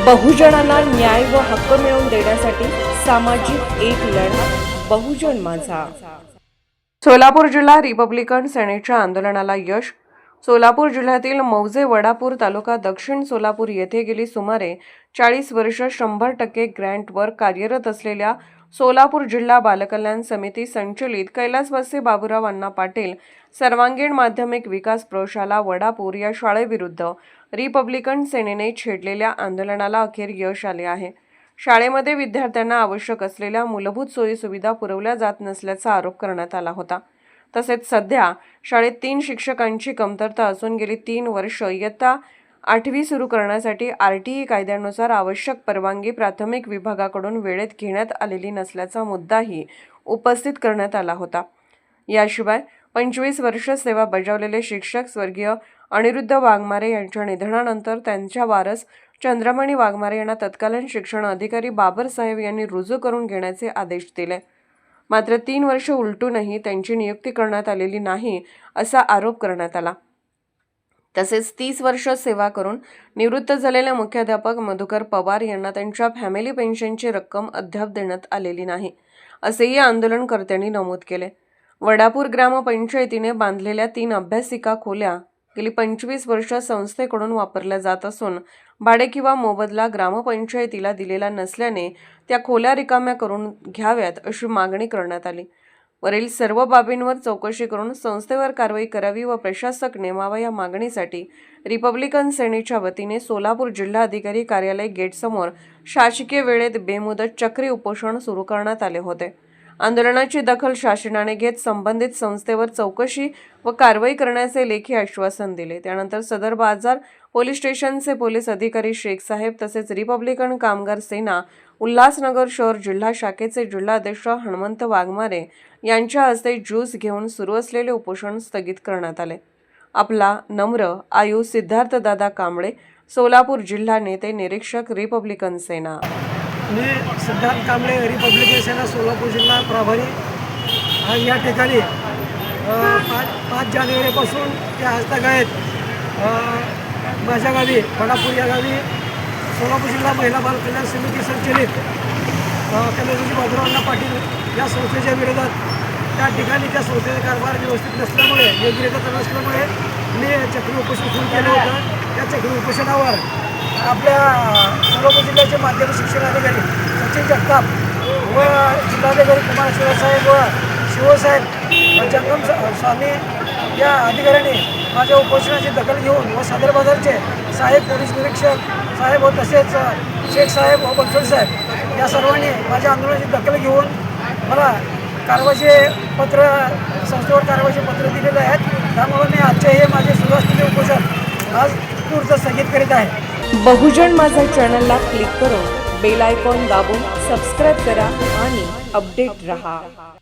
बहुजनांना न्याय व हक्क मिळवून देण्यासाठी सामाजिक एक लढा बहुजन माझा। सोलापूर जिल्हा रिपब्लिकन सेनेच्या आंदोलनाला यश। सोलापूर जिल्ह्यातील मौजे वडापूर तालुका दक्षिण सोलापूर येथे गेली सुमारे 40 वर्ष 100% ग्रँटवर कार्यरत असलेल्या सोलापूर जिल्हा बालकल्याण समिती संचलित कैलासवासी बाबूराव अण्णा पाटील सर्वांगीण माध्यमिक विकास प्रशाला वडापूर या शाळेविरुद्ध रिपब्लिकन सेनेने छेडलेल्या आंदोलनाला अखेर यश आले आहे। शाळेमध्ये विद्यार्थ्यांना आवश्यक असलेल्या मूलभूत सोयी सुविधा पुरवल्या जात नसल्याचा आरोप करण्यात आला होता। तसेच सध्या शाळेत 3 शिक्षकांची कमतरता असून गेली 3 वर्ष इयत्ता 8वी सुरू करण्यासाठी RTE कायद्यानुसार आवश्यक परवानगी प्राथमिक विभागाकडून वेळेत घेण्यात आलेली नसल्याचा मुद्दाही उपस्थित करण्यात आला होता। याशिवाय 25 वर्ष सेवा बजावलेले शिक्षक स्वर्गीय अनिरुद्ध वाघमारे यांच्या निधनानंतर त्यांच्या वारस चंद्रमणी वाघमारे यांना तत्कालीन शिक्षण अधिकारी बाबरसाहेब यांनी रुजू करून घेण्याचे आदेश दिले। मात्र 3 वर्ष उलटूनही त्यांची नियुक्ती करण्यात आलेली नाही असा आरोप करण्यात आला। तसेच 30 वर्ष सेवा करून निवृत्त झालेले मुख्याध्यापक मधुकर पवार यांना त्यांच्या फॅमिली पेन्शनची रक्कम अद्याप देण्यात आलेली नाही असेही आंदोलनकर्त्यांनी नमूद केले। वडापूर ग्रामपंचायतीने बांधलेल्या 3 अभ्यासिका खोल्या गेली 25 वर्ष संस्थेकडून वापरल्या जात असून भाडे किंवा मोबदला ग्रामपंचायतीला दिलेला नसल्याने त्या खोल्या रिकाम्या करून घ्याव्यात अशी मागणी करण्यात आली। वरील सर्व बाबींवर चौकशी करून संस्थेवर कारवाई करावी व प्रशासक नेमावा या मागणीसाठी रिपब्लिकन सेनेच्या वतीने सोलापूर जिल्हाधिकारी कार्यालय गेटसमोर शासकीय वेळेत बेमुदत चक्री उपोषण सुरू करण्यात आले होते। आंदोलनाची दखल शासनाने घेत संबंधित संस्थेवर चौकशी व कारवाई करण्याचे लेखी आश्वासन दिले। त्यानंतर सदर बाजार पोलीस स्टेशनचे पोलीस अधिकारी शेख साहेब तसेच रिपब्लिकन कामगार सेना उल्हासनगर शहर जिल्हा शाखेचे जिल्हाध्यक्ष हनुमंत वाघमारे यांच्या हस्ते ज्यूस घेऊन सुरू असलेले उपोषण स्थगित करण्यात आले। आपला नम्र आयु सिद्धार्थ दादा कांबळे, सोलापूर जिल्हा नेते निरीक्षक रिपब्लिकन सेना। मी सिद्धार्थ कांबळे, रिपब्लिकन सेना सोलापूर जिल्हा प्रभारी। आज या ठिकाणी 5 जानेवारीपासून ते आजतागायत माझ्या गावी वडापूर या गावी सोलापूर जिल्हा महिला बाल कल्याण समिती संचलित कैलासवासी बाबूराव अण्णा पाटील या संस्थेच्या विरोधात त्या ठिकाणी त्या संस्थेचा कारभार व्यवस्थित नसल्यामुळे योग्यरित्या नसल्यामुळे मी चक्री उपोषण सुरू केलं होतं। त्या चक्री उपोषणावर आपल्या सोलापूर जिल्ह्याचे माध्यमिक शिक्षण अधिकारी सचिन जगताप व जिल्हाधिकारी कुमार शिवसाहेब व शिवसाहेब जंगम स्वामी या अधिकाऱ्यांनी माझ्या उपोषणाची दखल घेऊन व सदर बाजारचे साहेब पोलीस निरीक्षक साहेब व तसेच शेख साहेब व बनसोड साहेब या सर्वांनी माझ्या आंदोलनाची दखल घेऊन मला कारवाईचे पत्र संस्थेवर कारवाईचे पत्र दिलेले आहेत। त्यामुळे मी आजचे हे माझे सुरू असलेले उपोषण आज तूर्त स्थगित करीत आहे। बहुजन माझा चॅनलला क्लिक करून बेल आयकॉन दाबून सबस्क्राइब करा आणि अपडेट रहा।